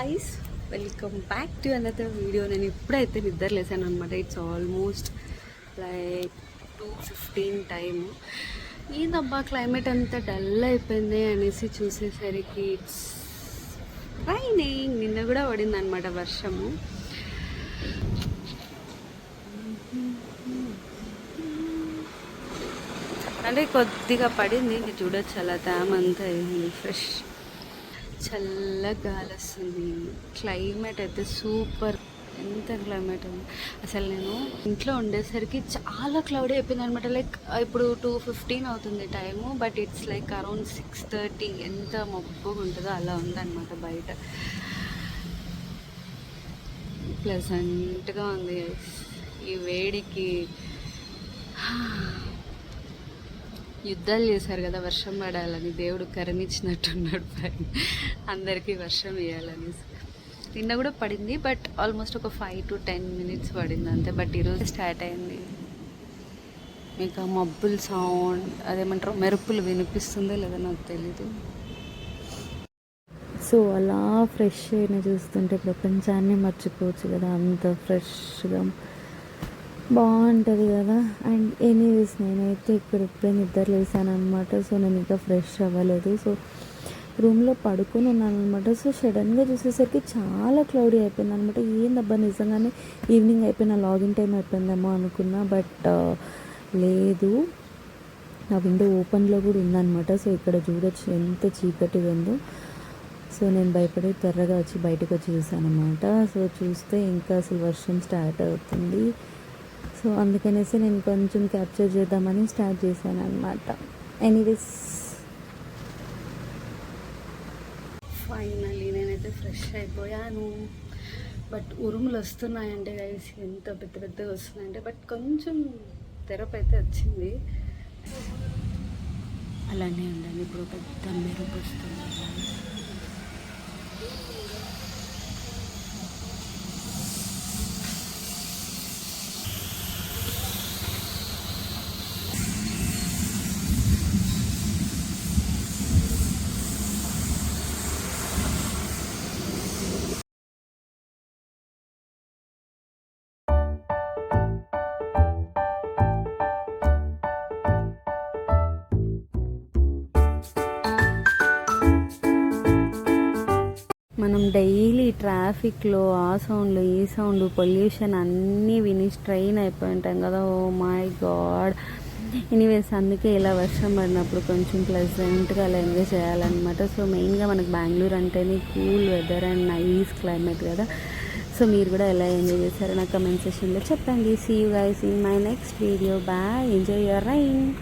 Guys, welcome back to another video. నేను ఇప్పుడైతే నిద్ర లేసాను అనమాట. It's almost like 2:15 time. ఏందబ్బా క్లైమేట్ అంతా డల్ అయిపోయింది అనేసి చూసేసరికి ఇట్స్ రైనింగ్. నిన్న కూడా పడింది అనమాట వర్షము. అంటే కొద్దిగా పడింది, ఇంక చూడొచ్చు అలా తేమంతా ఫ్రెష్ చల్లగా గాలి వస్తుంది. క్లైమేట్ అయితే సూపర్. ఎంత క్లైమేట్ ఉంది అసలు. నేను ఇంట్లో ఉండేసరికి చాలా క్లౌడీ అయిపోయింది అనమాట. లైక్ ఇప్పుడు 2:15 అవుతుంది time, but it's like around 6:30. ఎంత మబ్బుగా ఉంటుందో అలా ఉందన్నమాట బయట. ప్లెజెంట్గా ఉంది ఈ వేడికి. యుద్ధాలు చేశారు కదా వర్షం పడాలని, దేవుడు కరుణించినట్టున్నాడు పైన అందరికీ వర్షం వేయాలని. నిన్న కూడా పడింది, బట్ ఆల్మోస్ట్ ఒక 5 to 10 minutes పడింది అంతే. బట్ ఈరోజు స్టార్ట్ అయింది. మీకు ఆ మబ్బుల సౌండ్, అదేమంటారు మెరుపులు వినిపిస్తుందో లేదో నాకు తెలీదు. సో అలా ఫ్రెష్ అయినా చూస్తుంటే ప్రపంచాన్ని మర్చిపోవచ్చు కదా, అంత ఫ్రెష్గా బాగుంటుంది కదా. అండ్ ఎనీవేస్ నేనైతే ఇక్కడ ఇప్పుడే నిద్ర లేసాను అనమాట. సో నేను ఇంకా ఫ్రెష్ అవ్వలేదు. సో రూమ్లో పడుకొని ఉన్నాను అనమాట. సో సడన్గా చూసేసరికి చాలా క్లౌడీ అయిపోయింది అనమాట. ఏందబ్బా నిజంగానే ఈవినింగ్ అయిపోయిన లాగిన్ టైం అయిపోయిందేమో అనుకున్నా, బట్ లేదు, నా విండో ఓపెన్లో కూడా ఉందన్నమాట. సో ఇక్కడ చూడొచ్చు ఎంత చీకటిగా ఉందో. సో నేను భయపడి త్వరగా వచ్చి బయటకు వచ్చి చూసాను అనమాట. సో చూస్తే ఇంకా అసలు వర్షం స్టార్ట్ అవుతుంది. సో అందుకనేసి నేను కొంచెం క్యాప్చర్ చేద్దామని స్టార్ట్ చేశాను అనమాట. ఎనీవేస్ ఫైనల్లీ నేనైతే ఫ్రెష్ అయిపోయాను. బట్ ఉరుములు వస్తున్నాయంటే గైస్, ఎంత పెద్ద పెద్దగా వస్తున్నాయంటే. బట్ కొంచెం తెరపు అయితే వచ్చింది. అలానే ఉండండి. ఇప్పుడు పెద్ద మెరుపు వస్తుంది. మనం డైలీ ట్రాఫిక్లో ఆ సౌండ్లు ఈ సౌండ్ పొల్యూషన్ అన్నీ విని స్ట్రెయిన్ అయిపోయి ఉంటాం కదా. Oh my God. ఎనీవేస్ అందుకే ఇలా వర్షం పడినప్పుడు కొంచెం ప్లెజెంట్గా అలా ఎంజాయ్ చేయాలన్నమాట. సో మెయిన్గా మనకు బెంగళూరు అంటేనే cool weather and nice climate కదా. సో మీరు కూడా ఎలా ఎంజాయ్ చేశారో నాకు కమెంట్ సెక్షన్లో చెప్పండి. See you guys in my next video. Bye. Enjoy your rain.